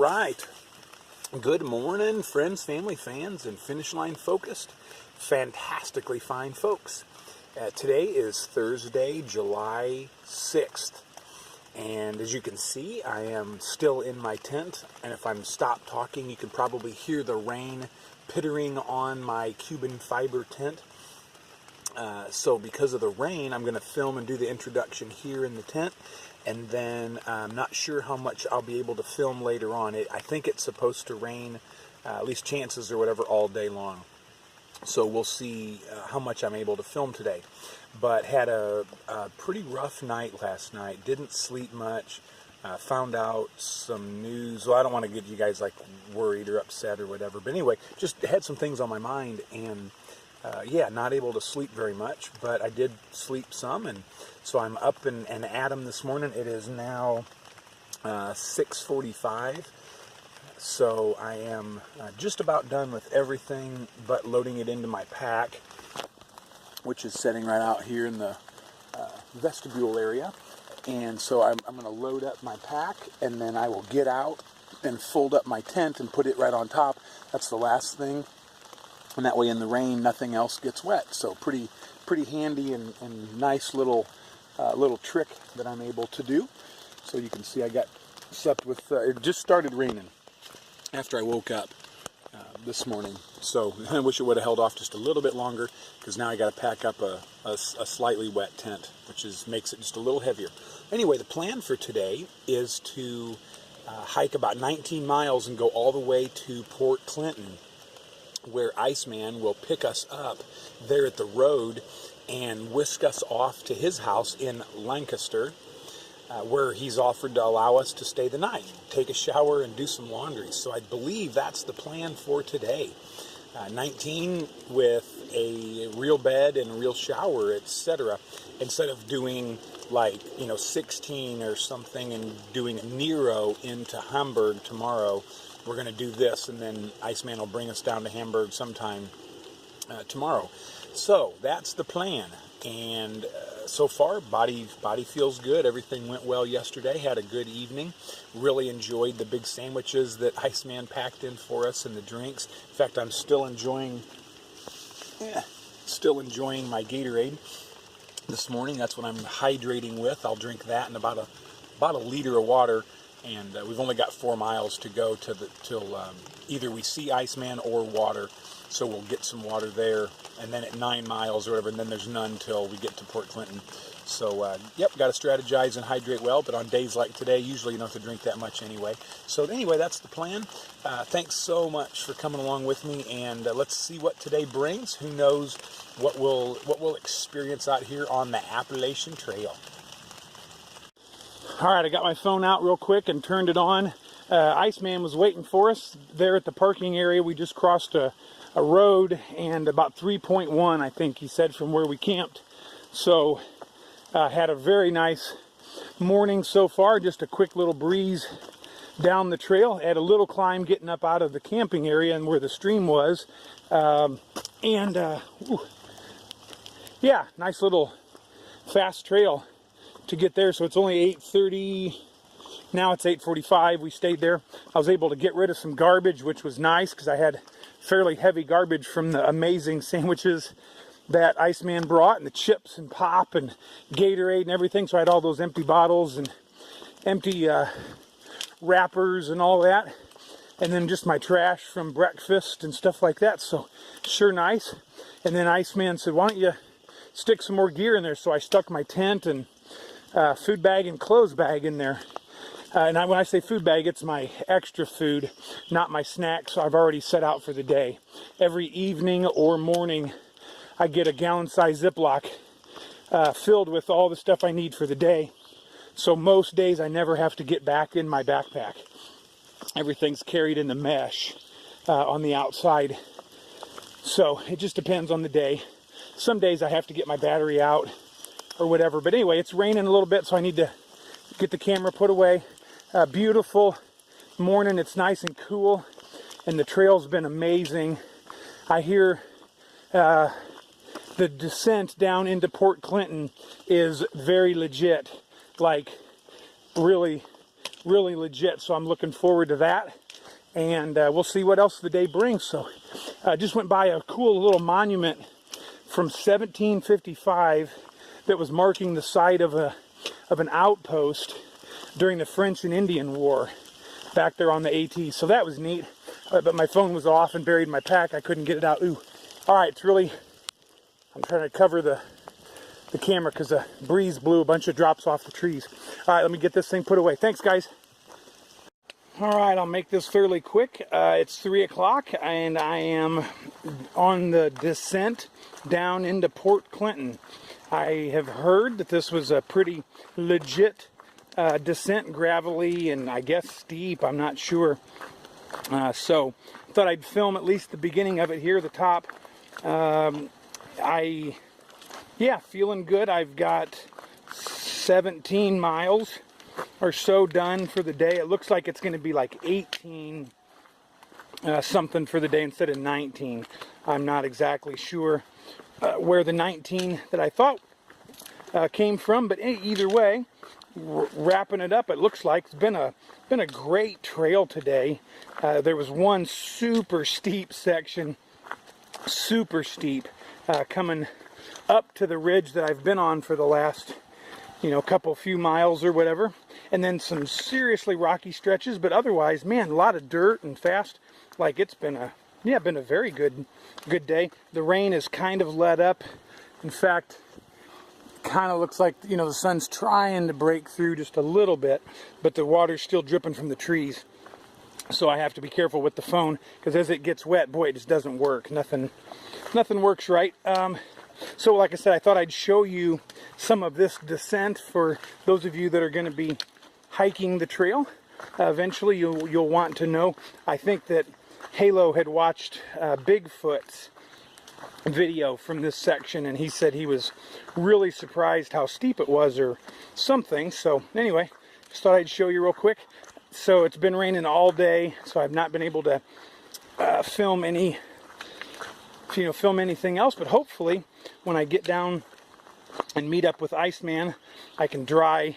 right. Good morning, friends, family, fans, and Finish Line focused. Fantastically fine folks. Today is Thursday, July 6th. And as you can see, I am still in my tent. And if I'm stopped talking, you can probably hear the rain pittering on my Cuban fiber tent. So because of the rain, I'm going to film and do the introduction here in the tent. And then I'm not sure how much I'll be able to film later on. I think it's supposed to rain, at least chances or whatever, all day long. So we'll see how much I'm able to film today. But had a pretty rough night last night. Didn't sleep much. Found out some news. Well, I don't want to get you guys like worried or upset or whatever. But anyway, just had some things on my mind. And yeah, not able to sleep very much. But I did sleep some. And so I'm up and at 'em this morning. It is now 6:45. So I am just about done with everything but loading it into my pack, which is sitting right out here in the vestibule area. And so I'm going to load up my pack, and then I will get out and fold up my tent and put it right on top. That's the last thing. And that way in the rain, nothing else gets wet. So pretty handy and nice little trick that I'm able to do. So you can see I got slept with, it just started raining after I woke up this morning. So I wish it would have held off just a little bit longer, because now I got to pack up a slightly wet tent, which makes it just a little heavier. Anyway, the plan for today is to hike about 19 miles and go all the way to Port Clinton, where Iceman will pick us up there at the road and whisk us off to his house in Lancaster, where he's offered to allow us to stay the night, take a shower, and do some laundry. So I believe that's the plan for today. 19 with a real bed and a real shower, etc. Instead of doing 16 or something and doing a Nero into Hamburg tomorrow, we're going to do this, and then Iceman will bring us down to Hamburg sometime tomorrow. So that's the plan. And so far, body feels good. Everything went well yesterday. Had a good evening. Really enjoyed the big sandwiches that Iceman packed in for us and the drinks. In fact, I'm still enjoying my Gatorade this morning. That's what I'm hydrating with. I'll drink that and about a liter of water. And we've only got 4 miles to go till either we see Iceman or water. So we'll get some water there, and then at 9 miles or whatever, and then there's none till we get to Port Clinton. So, yep, got to strategize and hydrate well, but on days like today, usually you don't have to drink that much anyway. So anyway, that's the plan. Thanks so much for coming along with me, and let's see what today brings. Who knows what we'll experience out here on the Appalachian Trail. All right, I got my phone out real quick and turned it on. Iceman was waiting for us there at the parking area. We just crossed a road, and about 3.1, I think he said, from where we camped. So had a very nice morning so far. Just a quick little breeze down the trail. Had a little climb getting up out of the camping area and where the stream was. Yeah, nice little fast trail to get there. So it's only 8:30. Now it's 8:45. We stayed there. I was able to get rid of some garbage, which was nice, because I had fairly heavy garbage from the amazing sandwiches that Iceman brought, and the chips and pop and Gatorade and everything. So I had all those empty bottles and empty wrappers and all that, and then just my trash from breakfast and stuff like that. So sure nice. And then Iceman said, why don't you stick some more gear in there? So I stuck my tent and food bag and clothes bag in there. And when I say food bag, it's my extra food, not my snacks. I've already set out for the day. Every evening or morning, I get a gallon-sized Ziploc filled with all the stuff I need for the day. So most days, I never have to get back in my backpack. Everything's carried in the mesh on the outside. So it just depends on the day. Some days I have to get my battery out or whatever. But anyway, it's raining a little bit, so I need to get the camera put away. Beautiful morning. It's nice and cool, and the trail's been amazing. I hear the descent down into Port Clinton is very legit, like really really legit. So I'm looking forward to that. And we'll see what else the day brings. So I just went by a cool little monument from 1755 that was marking the site of an outpost during the French and Indian War back there on the AT. So that was neat. But my phone was off and buried in my pack. I couldn't get it out. Ooh. All right, it's really, I'm trying to cover the camera because the breeze blew a bunch of drops off the trees. All right, let me get this thing put away. Thanks, guys. All right, I'll make this fairly quick. It's 3 o'clock and I am on the descent down into Port Clinton. I have heard that this was a pretty legit descent, gravelly and I guess steep, I'm not sure. So I thought I'd film at least the beginning of it here, the top. Yeah, feeling good. I've got 17 miles or so done for the day. It looks like it's going to be like 18 something for the day instead of 19. I'm not exactly sure where the 19 that I thought came from, but either way, wrapping it up, it looks like it's been a great trail today. There was one super steep section, super steep, coming up to the ridge that I've been on for the last, few miles or whatever, and then some seriously rocky stretches, but otherwise, man, a lot of dirt and fast. Like, it's been a very good day. The rain is kind of let up. In fact, kind of looks like, the sun's trying to break through just a little bit, but the water's still dripping from the trees. So I have to be careful with the phone, because as it gets wet, boy, it just doesn't work. Nothing works right. So like I said, I thought I'd show you some of this descent for those of you that are going to be hiking the trail. Eventually you'll want to know. I think that Halo had watched Bigfoot's video from this section, and he said he was really surprised how steep it was or something. So anyway, just thought I'd show you real quick. So it's been raining all day, so I've not been able to film anything else, but hopefully when I get down and meet up with Iceman, I can dry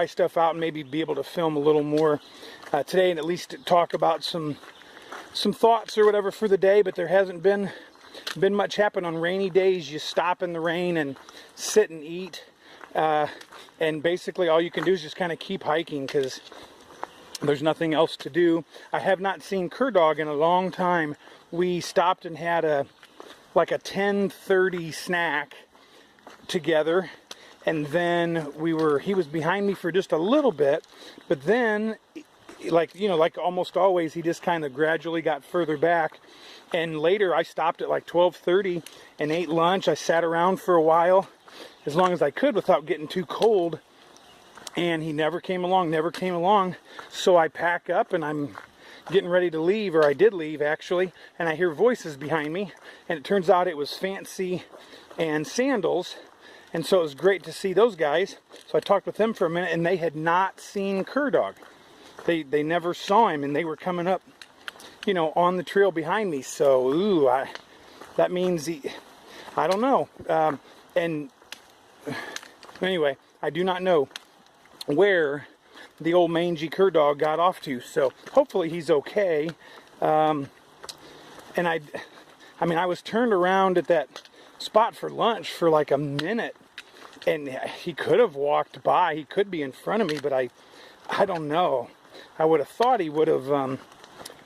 stuff out and maybe be able to film a little more today, and at least talk about some thoughts or whatever for the day. But there hasn't been much happen. On rainy days, you stop in the rain and sit and eat, and basically all you can do is just kind of keep hiking because there's nothing else to do. I have not seen Cur-Dog in a long time. We stopped and had a 10:30 snack together, and then he was behind me for just a little bit, but then like almost always, he just kind of gradually got further back. And later I stopped at like 12:30 and ate lunch. I sat around for a while as long as I could without getting too cold, and he never came along. So I pack up and I'm getting ready to leave, or I did leave actually, and I hear voices behind me, and it turns out it was Fancy and Sandals, and so it was great to see those guys. So I talked with them for a minute, and they had not seen Cur-Dog. They never saw him, and they were coming up, on the trail behind me. So that means I don't know. And anyway, I do not know where the old mangy Cur-Dog got off to, so hopefully he's okay. And I was turned around at that spot for lunch for like a minute, and he could have walked by. He could be in front of me, but I don't know. I would have thought he would have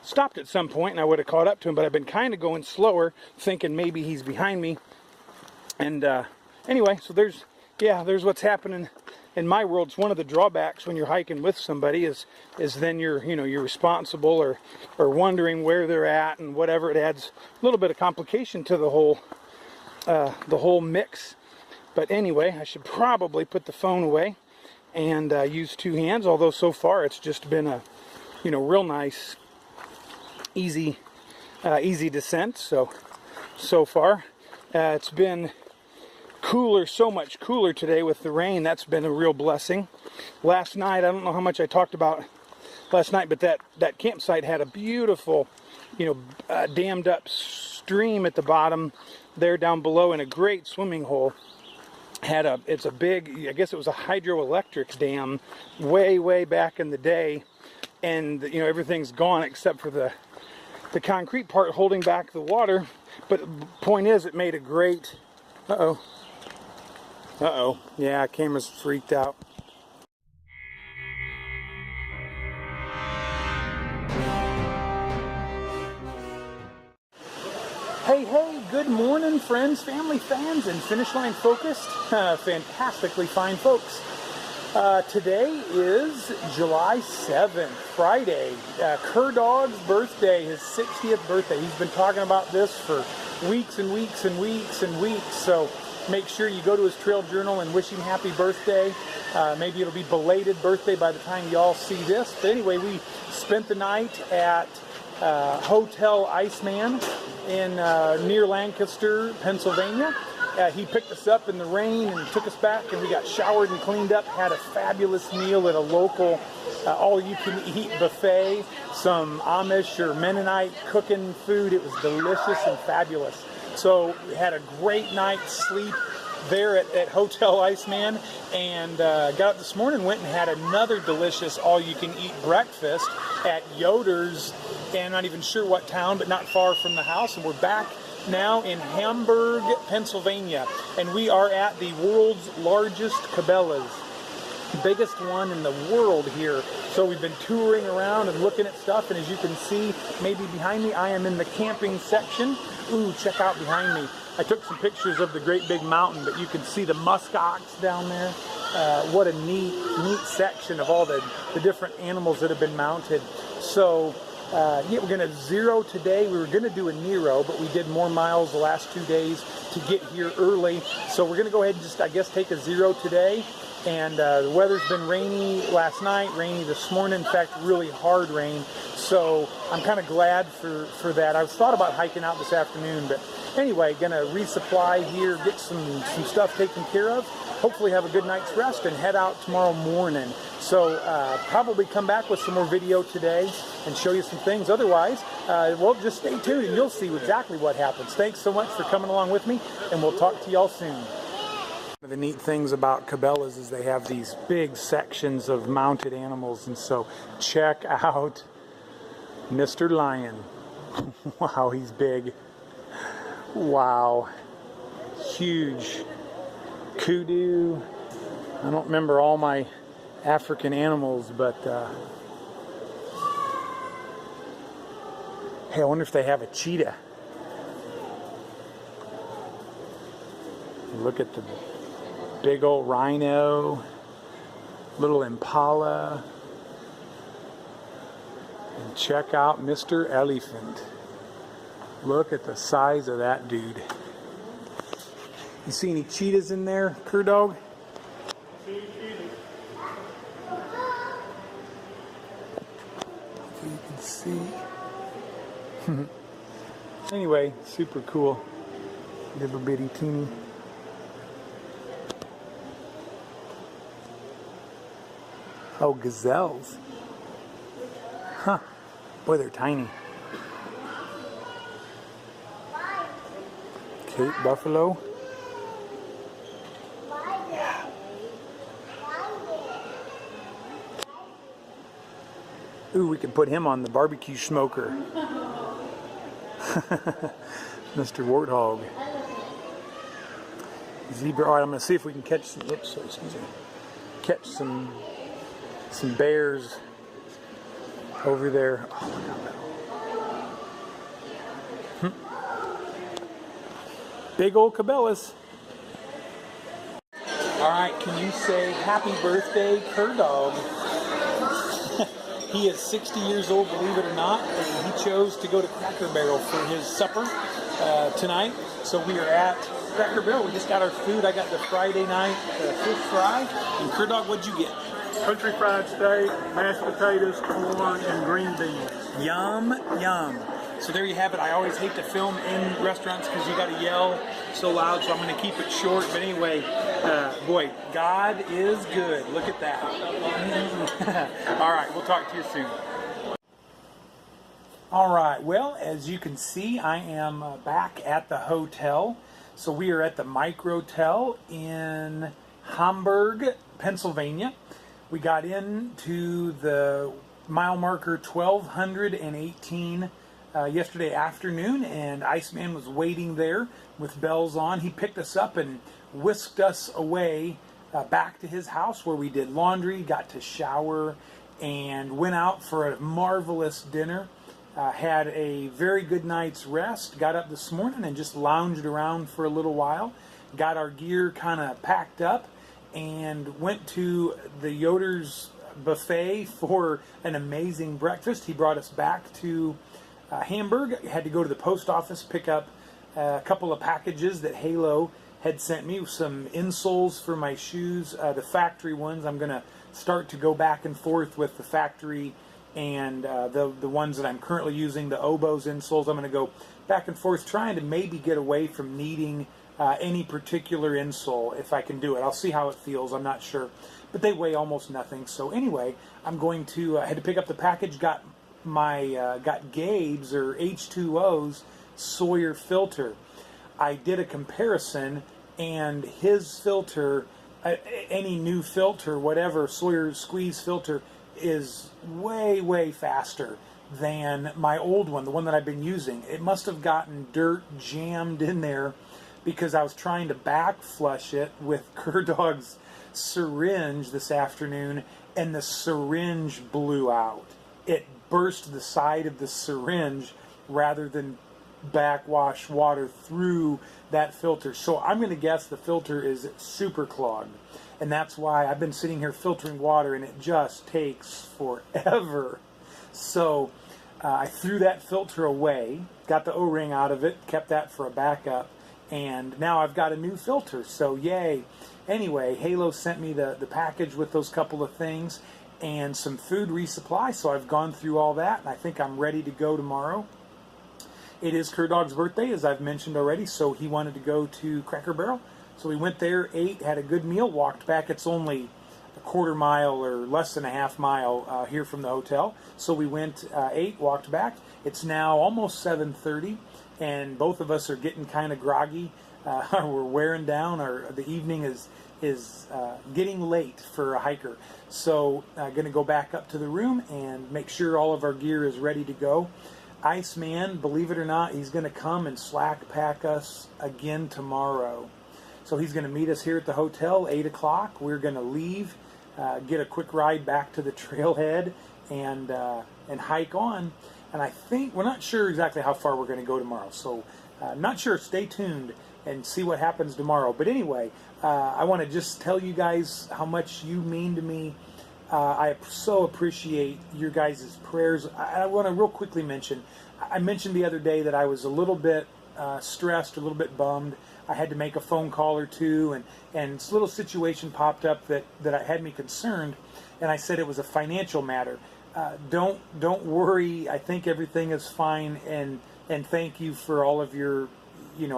stopped at some point and I would have caught up to him, but I've been kind of going slower, thinking maybe he's behind me. And anyway, so there's what's happening in my world. It's one of the drawbacks when you're hiking with somebody is then you're responsible or wondering where they're at and whatever. It adds a little bit of complication to the whole mix. But anyway, I should probably put the phone away and use two hands, although so far it's just been a real nice easy descent. So far it's been cooler, so much cooler today with the rain. That's been a real blessing. Last night, I don't know how much I talked about last night, but that campsite had a beautiful dammed up stream at the bottom there down below, and a great swimming hole. it's a big, I guess it was a hydroelectric dam way back in the day, and you know, everything's gone except for the concrete part holding back the water. But the point is, it made a great, yeah, camera's freaked out. Hey, good morning, friends, family, fans, and Finish Line focused, fantastically fine folks. Today is July 7th, Friday, Dog's birthday, his 60th birthday. He's been talking about this for weeks and weeks and weeks and weeks, so make sure you go to his trail journal and wish him happy birthday. Maybe it'll be belated birthday by the time y'all see this. But anyway, we spent the night at Hotel Iceman in near Lancaster, Pennsylvania. He picked us up in the rain and took us back, and we got showered and cleaned up, had a fabulous meal at a local all-you-can-eat buffet, some Amish or Mennonite cooking food. It was delicious and fabulous. So we had a great night's sleep there at Hotel Iceman, and got up this morning, went and had another delicious all-you-can-eat breakfast at Yoder's, and I'm not even sure what town, but not far from the house, and we're back now in Hamburg, Pennsylvania, and we are at the world's largest Cabela's, biggest one in the world here. So we've been touring around and looking at stuff, and as you can see, maybe behind me, I am in the camping section. Ooh, check out behind me. I took some pictures of the great big mountain, but you can see the muskox down there. What a neat section of all the different animals that have been mounted. So yeah, we're going to zero today. We were going to do a Nero, but we did more miles the last 2 days to get here early. So we're going to go ahead and just, I guess, take a zero today. And the weather's been rainy last night, rainy this morning, in fact, really hard rain. So I'm kind of glad for that. I thought about hiking out this afternoon, but anyway, going to resupply here, get some stuff taken care of, hopefully have a good night's rest, and head out tomorrow morning. So probably come back with some more video today and show you some things. Otherwise, well, just stay tuned and you'll see exactly what happens. Thanks so much for coming along with me, and we'll talk to y'all soon. One of the neat things about Cabela's is they have these big sections of mounted animals, and so check out Mr. Lion. Wow, he's big. Wow, huge. Kudu. I don't remember all my African animals, but hey, I wonder if they have a cheetah. Look at the big old rhino, little impala, and check out Mr. Elephant. Look at the size of that dude. You see any cheetahs in there, Dog? See cheetahs. So you can see. Anyway, super cool. Little bitty teeny. Oh, gazelles. Huh. Boy, they're tiny. Cape buffalo. Yeah. Ooh, we can put him on the barbecue smoker. Mr. Warthog. Zebra. All right, I'm going to see if we can catch some. Oops, excuse me. Catch some bears over there. Oh, look at that. Big old Cabela's. All right, can you say happy birthday, Dog? He is 60 years old, believe it or not, and he chose to go to Cracker Barrel for his supper tonight. So we are at Cracker Barrel. We just got our food. I got the Friday night fish fry. And Dog, what'd you get? Country fried steak, mashed potatoes, corn, and green beans. Yum, yum. So there you have it. I always hate to film in restaurants because you got to yell so loud, so I'm going to keep it short. But anyway, boy, God is good. Look at that. All right, we'll talk to you soon. All right, well, as you can see, I am back at the hotel. So we are at the Microtel in Hamburg, Pennsylvania. We got into the mile marker 1218 yesterday afternoon, and Iceman was waiting there with bells on. He picked us up and whisked us away back to his house, where we did laundry, got to shower, and went out for a marvelous dinner. Had a very good night's rest. Got up this morning and just lounged around for a little while. Got our gear kind of packed up and went to the Yoder's buffet for an amazing breakfast. He brought us back to Hamburg. Had to go to the post office, pick up a couple of packages that Halo had sent me, some insoles for my shoes, the factory ones. I'm going to start to go back and forth with the factory and the ones that I'm currently using, the Oboz insoles. I'm going to go back and forth, trying to maybe get away from needing any particular insole if I can do it. I'll see how it feels. I'm not sure, but they weigh almost nothing. So anyway, I'm going to I had to pick up the package. Got my got Gabe's or H2O's Sawyer filter. I did a comparison, and his filter, any new filter, whatever Sawyer squeeze filter, is way faster than my old one, the one that I've been using. It must have gotten dirt jammed in there, because I was trying to back flush it with Kerdog's syringe this afternoon, and the syringe blew out. It burst the side of the syringe rather than backwash water through that filter. So I'm going to guess the filter is super clogged. And that's why I've been sitting here filtering water, and it just takes forever. So I threw that filter away, got the O-ring out of it, kept that for a backup, and now I've got a new filter. So yay. Anyway, Halo sent me the package with those couple of things and some food resupply. So I've gone through all that, and I think I'm ready to go tomorrow. It is Kerdog's birthday, as I've mentioned already, so he wanted to go to Cracker Barrel. So we went there, ate, had a good meal, walked back. It's only a quarter mile or less than a half mile here from the hotel. So we went, ate, walked back. It's now almost 7:30, and both of us are getting kind of groggy. We're wearing down. The evening is getting late for a hiker. So going to go back up to the room and make sure all of our gear is ready to go. Iceman, believe it or not, he's going to come and slack pack us again tomorrow. So he's going to meet us here at the hotel, 8 o'clock. We're going to leave, get a quick ride back to the trailhead, and hike on. And I think, we're not sure exactly how far we're going to go tomorrow. So I'm not sure. Stay tuned and see what happens tomorrow. But anyway, I want to just tell you guys how much you mean to me. I so appreciate your guys' prayers. I want to real quickly mention, I mentioned the other day that I was a little bit stressed, a little bit bummed. I had to make a phone call or two, and this little situation popped up that had me concerned, and I said it was a financial matter. Don't worry. I think everything is fine, and thank you for all of your, you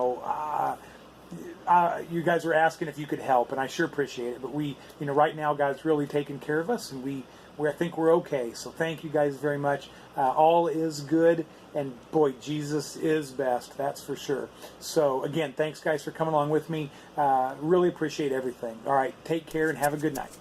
guys were asking if you could help, and I sure appreciate it. But we, right now, God's really taking care of us, and I think we're okay. So thank you guys very much. All is good, and boy, Jesus is best. That's for sure. So again, thanks guys for coming along with me. Really appreciate everything. All right, take care and have a good night.